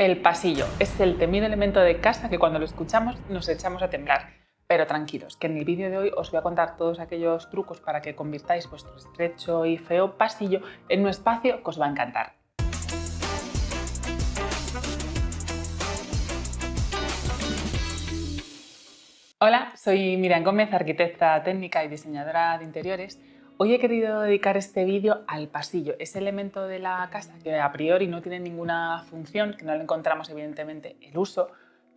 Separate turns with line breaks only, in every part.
El pasillo es el temido elemento de casa que cuando lo escuchamos nos echamos a temblar. Pero tranquilos, que en el vídeo de hoy os voy a contar todos aquellos trucos para que convirtáis vuestro estrecho y feo pasillo en un espacio que os va a encantar. Hola, soy Miriam Gómez, arquitecta técnica y diseñadora de interiores. Hoy he querido dedicar este vídeo al pasillo, ese elemento de la casa que a priori no tiene ninguna función, que no le encontramos evidentemente el uso,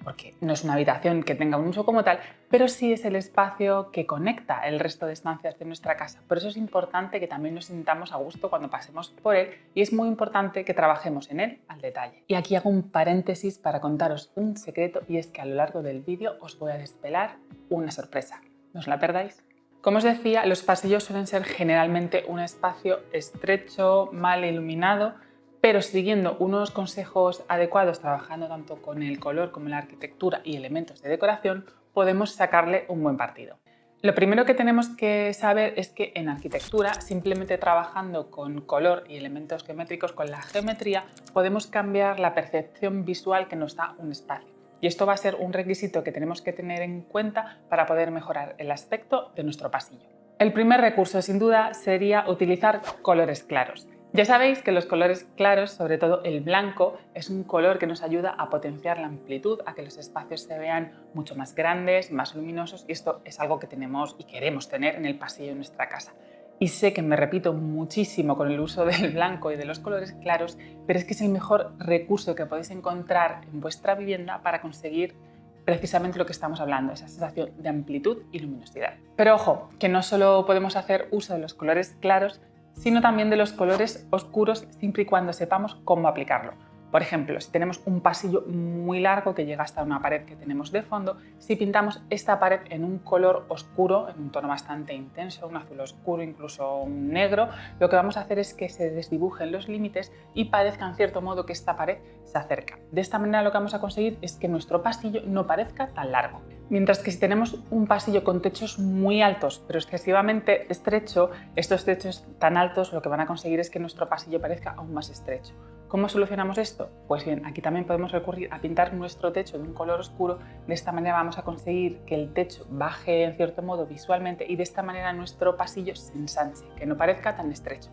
porque no es una habitación que tenga un uso como tal, pero sí es el espacio que conecta el resto de estancias de nuestra casa. Por eso es importante que también nos sintamos a gusto cuando pasemos por él y es muy importante que trabajemos en él al detalle. Y aquí hago un paréntesis para contaros un secreto, y es que a lo largo del vídeo os voy a desvelar una sorpresa. No os la perdáis. Como os decía, los pasillos suelen ser generalmente un espacio estrecho, mal iluminado, pero siguiendo unos consejos adecuados, trabajando tanto con el color como la arquitectura y elementos de decoración, podemos sacarle un buen partido. Lo primero que tenemos que saber es que en arquitectura, simplemente trabajando con color y elementos geométricos, con la geometría, podemos cambiar la percepción visual que nos da un espacio. Y esto va a ser un requisito que tenemos que tener en cuenta para poder mejorar el aspecto de nuestro pasillo. El primer recurso, sin duda, sería utilizar colores claros. Ya sabéis que los colores claros, sobre todo el blanco, es un color que nos ayuda a potenciar la amplitud, a que los espacios se vean mucho más grandes, más luminosos, y esto es algo que tenemos y queremos tener en el pasillo de nuestra casa. Y sé que me repito muchísimo con el uso del blanco y de los colores claros, pero es que es el mejor recurso que podéis encontrar en vuestra vivienda para conseguir precisamente lo que estamos hablando, esa sensación de amplitud y luminosidad. Pero ojo, que no solo podemos hacer uso de los colores claros, sino también de los colores oscuros, siempre y cuando sepamos cómo aplicarlo. Por ejemplo, si tenemos un pasillo muy largo que llega hasta una pared que tenemos de fondo, si pintamos esta pared en un color oscuro, en un tono bastante intenso, un azul oscuro, incluso un negro, lo que vamos a hacer es que se desdibujen los límites y parezca en cierto modo que esta pared se acerca. De esta manera lo que vamos a conseguir es que nuestro pasillo no parezca tan largo. Mientras que si tenemos un pasillo con techos muy altos, pero excesivamente estrecho, estos techos tan altos lo que van a conseguir es que nuestro pasillo parezca aún más estrecho. ¿Cómo solucionamos esto? Pues bien, aquí también podemos recurrir a pintar nuestro techo de un color oscuro. De esta manera vamos a conseguir que el techo baje en cierto modo visualmente y de esta manera nuestro pasillo se ensanche, que no parezca tan estrecho.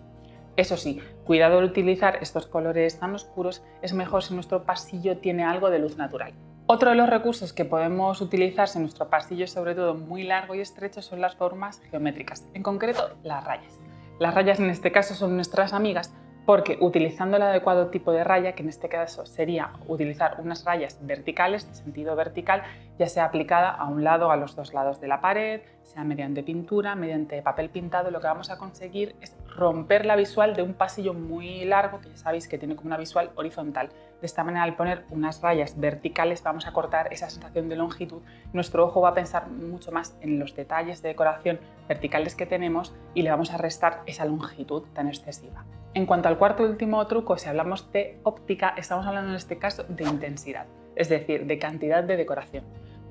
Eso sí, cuidado al utilizar estos colores tan oscuros, es mejor si nuestro pasillo tiene algo de luz natural. Otro de los recursos que podemos utilizar si nuestro pasillo es sobre todo muy largo y estrecho son las formas geométricas, en concreto las rayas. Las rayas en este caso son nuestras amigas porque utilizando el adecuado tipo de raya, que en este caso sería utilizar unas rayas verticales, de sentido vertical, ya sea aplicada a un lado o a los dos lados de la pared, sea mediante pintura, mediante papel pintado, lo que vamos a conseguir es romper la visual de un pasillo muy largo, que ya sabéis que tiene como una visual horizontal. De esta manera, al poner unas rayas verticales, vamos a cortar esa sensación de longitud. Nuestro ojo va a pensar mucho más en los detalles de decoración verticales que tenemos y le vamos a restar esa longitud tan excesiva. En cuanto al cuarto y último truco, si hablamos de óptica, estamos hablando en este caso de intensidad, es decir, de cantidad de decoración.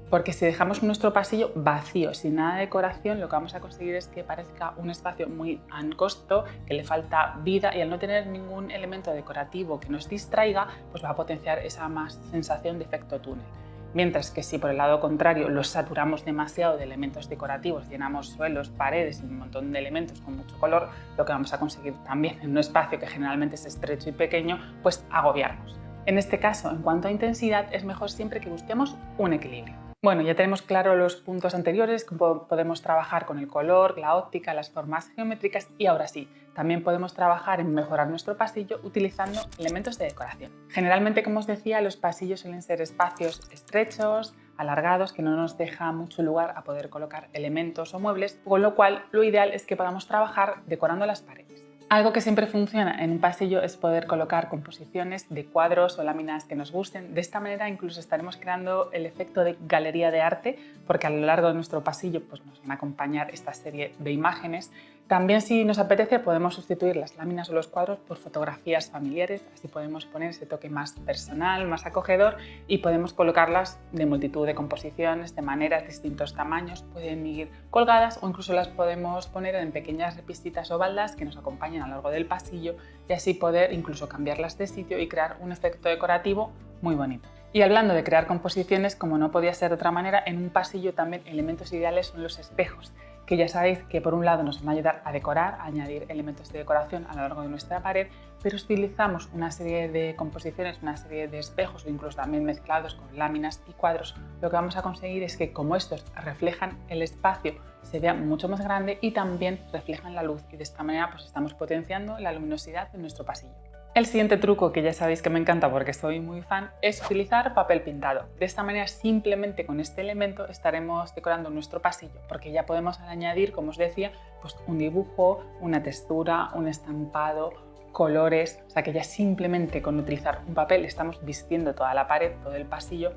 Porque si dejamos nuestro pasillo vacío, sin nada de decoración, lo que vamos a conseguir es que parezca un espacio muy angosto, que le falta vida, y al no tener ningún elemento decorativo que nos distraiga, pues va a potenciar esa más sensación de efecto túnel. Mientras que si por el lado contrario los saturamos demasiado de elementos decorativos, llenamos suelos, paredes y un montón de elementos con mucho color, lo que vamos a conseguir también en un espacio que generalmente es estrecho y pequeño, pues agobiarnos. En este caso, en cuanto a intensidad, es mejor siempre que busquemos un equilibrio. Bueno, ya tenemos claro los puntos anteriores, cómo podemos trabajar con el color, la óptica, las formas geométricas, y ahora sí, también podemos trabajar en mejorar nuestro pasillo utilizando elementos de decoración. Generalmente, como os decía, los pasillos suelen ser espacios estrechos, alargados, que no nos deja mucho lugar a poder colocar elementos o muebles, con lo cual lo ideal es que podamos trabajar decorando las paredes. Algo que siempre funciona en un pasillo es poder colocar composiciones de cuadros o láminas que nos gusten. De esta manera incluso estaremos creando el efecto de galería de arte, porque a lo largo de nuestro pasillo pues, nos van a acompañar esta serie de imágenes. También, si nos apetece, podemos sustituir las láminas o los cuadros por fotografías familiares, así podemos poner ese toque más personal, más acogedor, y podemos colocarlas de multitud de composiciones, de maneras, distintos tamaños, pueden ir colgadas o incluso las podemos poner en pequeñas repistitas o baldas que nos acompañen a lo largo del pasillo y así poder incluso cambiarlas de sitio y crear un efecto decorativo muy bonito. Y hablando de crear composiciones, como no podía ser de otra manera, en un pasillo también elementos ideales son los espejos, que ya sabéis que por un lado nos van a ayudar a decorar, a añadir elementos de decoración a lo largo de nuestra pared, pero si utilizamos una serie de composiciones, una serie de espejos o incluso también mezclados con láminas y cuadros, lo que vamos a conseguir es que como estos reflejan el espacio, se vea mucho más grande y también reflejan la luz, y de esta manera pues estamos potenciando la luminosidad de nuestro pasillo. El siguiente truco, que ya sabéis que me encanta porque soy muy fan, es utilizar papel pintado. De esta manera, simplemente con este elemento estaremos decorando nuestro pasillo, porque ya podemos añadir, como os decía, pues un dibujo, una textura, un estampado, colores, o sea que ya simplemente con utilizar un papel estamos vistiendo toda la pared, todo el pasillo.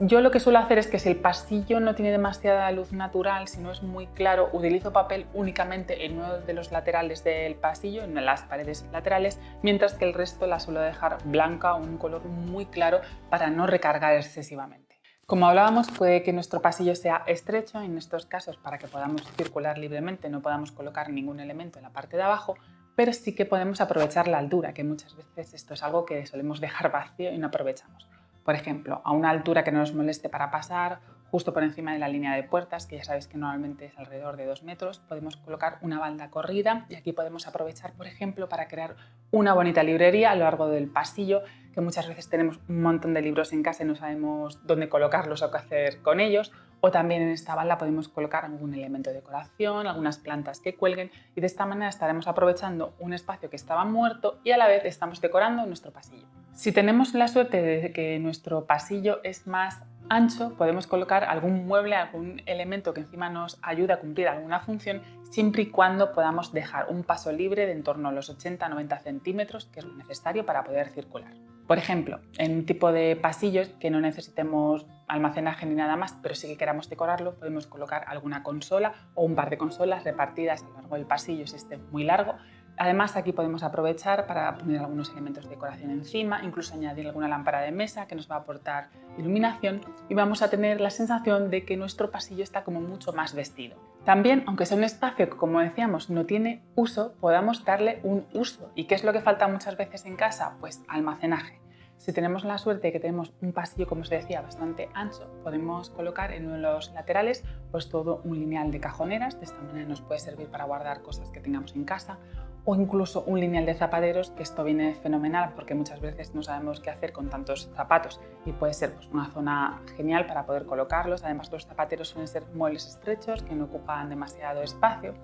Yo lo que suelo hacer es que si el pasillo no tiene demasiada luz natural, si no es muy claro, utilizo papel únicamente en uno de los laterales del pasillo, en las paredes laterales, mientras que el resto la suelo dejar blanca o un color muy claro para no recargar excesivamente. Como hablábamos, puede que nuestro pasillo sea estrecho, en estos casos para que podamos circular libremente no podamos colocar ningún elemento en la parte de abajo, pero sí que podemos aprovechar la altura, que muchas veces esto es algo que solemos dejar vacío y no aprovechamos. Por ejemplo, a una altura que no nos moleste para pasar, justo por encima de la línea de puertas, que ya sabéis que normalmente es alrededor de 2 metros, podemos colocar una balda corrida y aquí podemos aprovechar, por ejemplo, para crear una bonita librería a lo largo del pasillo, que muchas veces tenemos un montón de libros en casa y no sabemos dónde colocarlos o qué hacer con ellos. O también en esta balda podemos colocar algún elemento de decoración, algunas plantas que cuelguen, y de esta manera estaremos aprovechando un espacio que estaba muerto y a la vez estamos decorando nuestro pasillo. Si tenemos la suerte de que nuestro pasillo es más ancho, podemos colocar algún mueble, algún elemento que encima nos ayude a cumplir alguna función, siempre y cuando podamos dejar un paso libre de en torno a los 80-90 centímetros, que es lo necesario para poder circular. Por ejemplo, en un tipo de pasillos que no necesitemos almacenaje ni nada más, pero sí que queramos decorarlo, podemos colocar alguna consola o un par de consolas repartidas a lo largo del pasillo si esté muy largo. Además, aquí podemos aprovechar para poner algunos elementos de decoración encima, incluso añadir alguna lámpara de mesa que nos va a aportar iluminación, y vamos a tener la sensación de que nuestro pasillo está como mucho más vestido. También, aunque sea un espacio que, como decíamos, no tiene uso, podamos darle un uso. ¿Y qué es lo que falta muchas veces en casa? Pues almacenaje. Si tenemos la suerte de que tenemos un pasillo, como os decía, bastante ancho, podemos colocar en uno de los laterales pues todo un lineal de cajoneras. De esta manera nos puede servir para guardar cosas que tengamos en casa, o incluso un lineal de zapateros, que esto viene fenomenal porque muchas veces no sabemos qué hacer con tantos zapatos y puede ser pues una zona genial para poder colocarlos. Además, los zapateros suelen ser muebles estrechos que no ocupan demasiado espacio,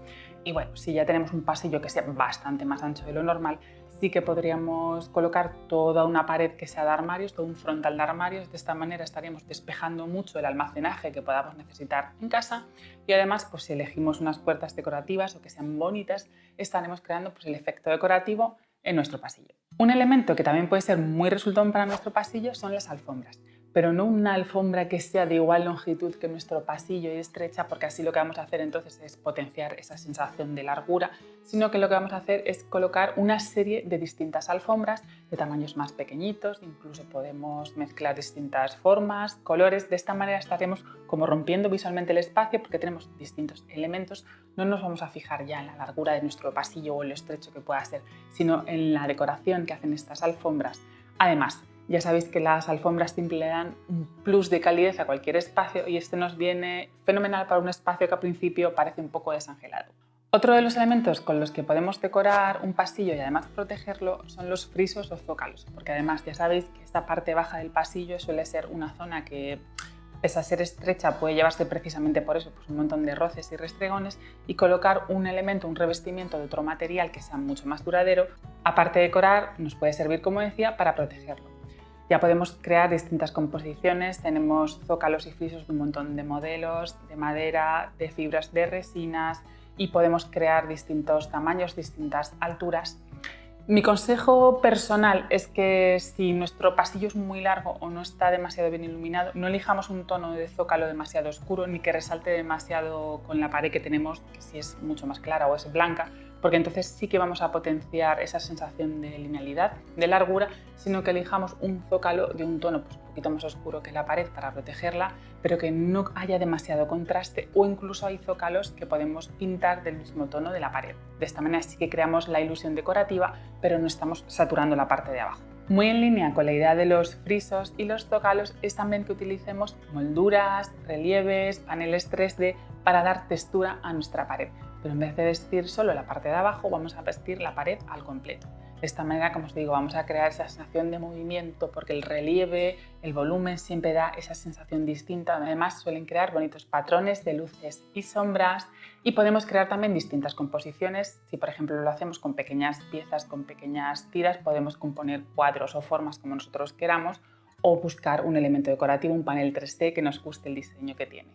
y bueno, si ya tenemos un pasillo que sea bastante más ancho de lo normal, sí que podríamos colocar toda una pared que sea de armarios, todo un frontal de armarios. De esta manera estaríamos despejando mucho el almacenaje que podamos necesitar en casa, y además pues si elegimos unas puertas decorativas o que sean bonitas, estaremos creando pues el efecto decorativo en nuestro pasillo. Un elemento que también puede ser muy resultón para nuestro pasillo son las alfombras, pero no una alfombra que sea de igual longitud que nuestro pasillo y estrecha, porque así lo que vamos a hacer entonces es potenciar esa sensación de largura, sino que lo que vamos a hacer es colocar una serie de distintas alfombras de tamaños más pequeñitos, incluso podemos mezclar distintas formas, colores. De esta manera estaremos como rompiendo visualmente el espacio porque tenemos distintos elementos. No nos vamos a fijar ya en la largura de nuestro pasillo o en lo estrecho que pueda ser, sino en la decoración que hacen estas alfombras. Además, ya sabéis que las alfombras siempre le dan un plus de calidez a cualquier espacio, y este nos viene fenomenal para un espacio que al principio parece un poco desangelado. Otro de los elementos con los que podemos decorar un pasillo y además protegerlo son los frisos o zócalos, porque además ya sabéis que esta parte baja del pasillo suele ser una zona que, pese a ser estrecha, puede llevarse precisamente por eso pues un montón de roces y restregones, y colocar un elemento, un revestimiento de otro material que sea mucho más duradero, aparte de decorar, nos puede servir, como decía, para protegerlo. Ya podemos crear distintas composiciones, tenemos zócalos y frisos de un montón de modelos, de madera, de fibras de resinas, y podemos crear distintos tamaños, distintas alturas. Mi consejo personal es que si nuestro pasillo es muy largo o no está demasiado bien iluminado, no elijamos un tono de zócalo demasiado oscuro ni que resalte demasiado con la pared que tenemos, que si es mucho más clara o es blanca, porque entonces sí que vamos a potenciar esa sensación de linealidad, de largura, sino que elijamos un zócalo de un tono pues un poquito más oscuro que la pared para protegerla, pero que no haya demasiado contraste, o incluso hay zócalos que podemos pintar del mismo tono de la pared. De esta manera sí que creamos la ilusión decorativa, pero no estamos saturando la parte de abajo. Muy en línea con la idea de los frisos y los zócalos es también que utilicemos molduras, relieves, paneles 3D para dar textura a nuestra pared. Pero en vez de vestir solo la parte de abajo, vamos a vestir la pared al completo. De esta manera, como os digo, vamos a crear esa sensación de movimiento porque el relieve, el volumen siempre da esa sensación distinta. Además, suelen crear bonitos patrones de luces y sombras y podemos crear también distintas composiciones. Si, por ejemplo, lo hacemos con pequeñas piezas, con pequeñas tiras, podemos componer cuadros o formas como nosotros queramos o buscar un elemento decorativo, un panel 3D que nos guste el diseño que tiene.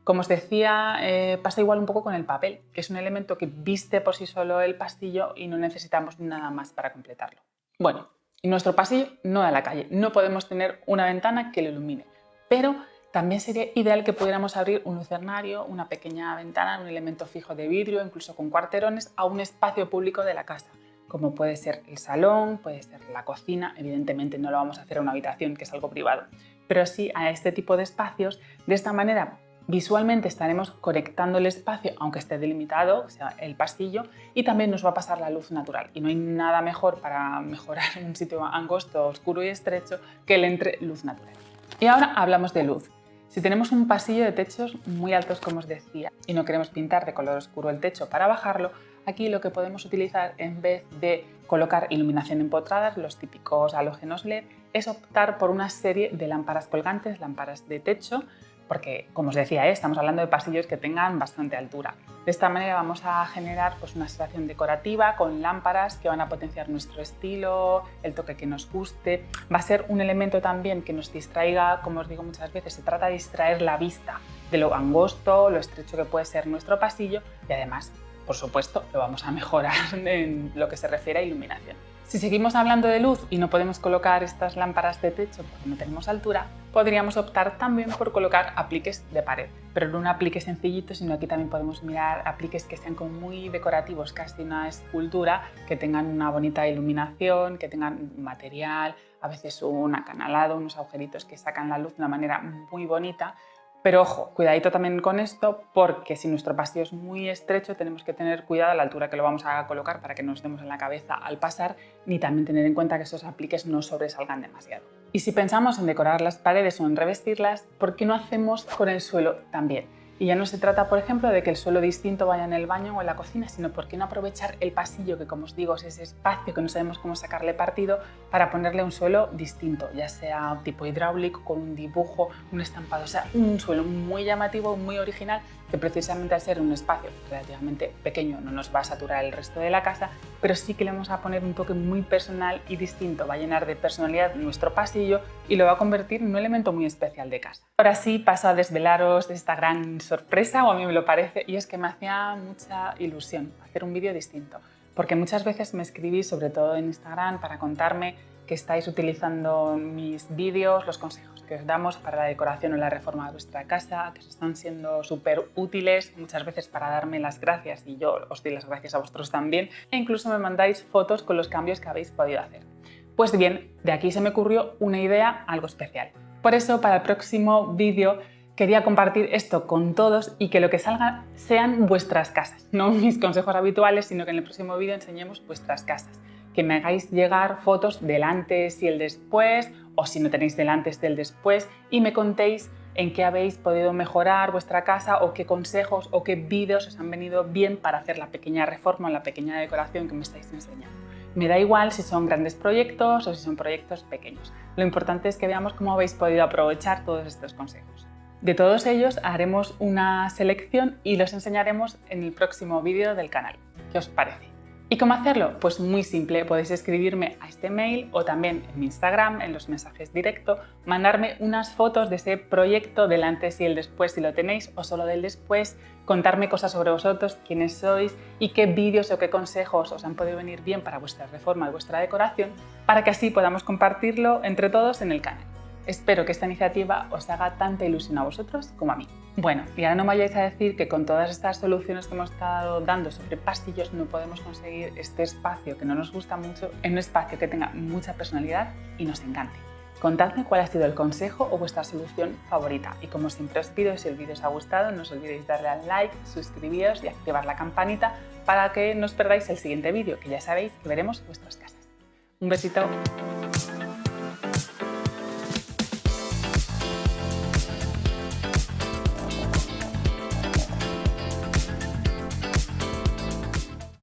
Como os decía, pasa igual un poco con el papel, que es un elemento que viste por sí solo el pasillo y no necesitamos nada más para completarlo. Bueno, nuestro pasillo no da a la calle, no podemos tener una ventana que lo ilumine, pero también sería ideal que pudiéramos abrir un lucernario, una pequeña ventana, un elemento fijo de vidrio, incluso con cuarterones, a un espacio público de la casa, como puede ser el salón, puede ser la cocina. Evidentemente no lo vamos a hacer a una habitación, que es algo privado, pero sí a este tipo de espacios. De esta manera, visualmente estaremos conectando el espacio, aunque esté delimitado, o sea, el pasillo, y también nos va a pasar la luz natural. Y no hay nada mejor para mejorar un sitio angosto, oscuro y estrecho que el entre luz natural. Y ahora hablamos de luz. Si tenemos un pasillo de techos muy altos, como os decía, y no queremos pintar de color oscuro el techo para bajarlo, aquí lo que podemos utilizar, en vez de colocar iluminación empotrada, los típicos halógenos LED, es optar por una serie de lámparas colgantes, lámparas de techo, porque, como os decía, estamos hablando de pasillos que tengan bastante altura. De esta manera vamos a generar una sensación decorativa con lámparas que van a potenciar nuestro estilo, el toque que nos guste. Va a ser un elemento también que nos distraiga, como os digo muchas veces, se trata de distraer la vista de lo angosto, lo estrecho que puede ser nuestro pasillo y además, por supuesto, lo vamos a mejorar en lo que se refiere a iluminación. Si seguimos hablando de luz y no podemos colocar estas lámparas de techo porque no tenemos altura, podríamos optar también por colocar apliques de pared, pero no un aplique sencillito, sino aquí también podemos mirar apliques que sean como muy decorativos, casi una escultura, que tengan una bonita iluminación, que tengan material, a veces un acanalado, unos agujeritos que sacan la luz de una manera muy bonita. Pero ojo, cuidadito también con esto, porque si nuestro pasillo es muy estrecho tenemos que tener cuidado a la altura que lo vamos a colocar para que no nos demos en la cabeza al pasar, ni también tener en cuenta que esos apliques no sobresalgan demasiado. Y si pensamos en decorar las paredes o en revestirlas, ¿por qué no hacemos con el suelo también? Y ya no se trata, por ejemplo, de que el suelo distinto vaya en el baño o en la cocina, sino por qué no aprovechar el pasillo, que como os digo es ese espacio que no sabemos cómo sacarle partido, para ponerle un suelo distinto, ya sea tipo hidráulico, con un dibujo, un estampado, o sea, un suelo muy llamativo, muy original, que precisamente al ser un espacio relativamente pequeño no nos va a saturar el resto de la casa, pero sí que le vamos a poner un toque muy personal y distinto, va a llenar de personalidad nuestro pasillo y lo va a convertir en un elemento muy especial de casa. Ahora sí paso a desvelaros esta gran sorpresa, o a mí me lo parece, y es que me hacía mucha ilusión hacer un vídeo distinto, porque muchas veces me escribís, sobre todo en Instagram, para contarme que estáis utilizando mis vídeos, los consejos que os damos para la decoración o la reforma de vuestra casa, que os están siendo súper útiles, muchas veces para darme las gracias, y yo os doy las gracias a vosotros también, e incluso me mandáis fotos con los cambios que habéis podido hacer. Pues bien, de aquí se me ocurrió una idea algo especial. Por eso, para el próximo vídeo quería compartir esto con todos y que lo que salga sean vuestras casas, no mis consejos habituales, sino que en el próximo vídeo enseñemos vuestras casas. Que me hagáis llegar fotos del antes y el después, o si no tenéis del antes del después, y me contéis en qué habéis podido mejorar vuestra casa o qué consejos o qué vídeos os han venido bien para hacer la pequeña reforma o la pequeña decoración que me estáis enseñando. Me da igual si son grandes proyectos o si son proyectos pequeños. Lo importante es que veamos cómo habéis podido aprovechar todos estos consejos. De todos ellos haremos una selección y los enseñaremos en el próximo vídeo del canal. ¿Qué os parece? ¿Y cómo hacerlo? Pues muy simple, podéis escribirme a este mail o también en mi Instagram, en los mensajes directos, mandarme unas fotos de ese proyecto del antes y el después si lo tenéis, o solo del después, contarme cosas sobre vosotros, quiénes sois y qué vídeos o qué consejos os han podido venir bien para vuestra reforma y vuestra decoración, para que así podamos compartirlo entre todos en el canal. Espero que esta iniciativa os haga tanta ilusión a vosotros como a mí. Bueno, y ahora no me vayáis a decir que con todas estas soluciones que hemos estado dando sobre pasillos no podemos conseguir este espacio que no nos gusta mucho en un espacio que tenga mucha personalidad y nos encante. Contadme cuál ha sido el consejo o vuestra solución favorita, y como siempre os pido, si el vídeo os ha gustado, no os olvidéis darle al like, suscribiros y activar la campanita para que no os perdáis el siguiente vídeo, que ya sabéis que veremos vuestras casas. Un besito.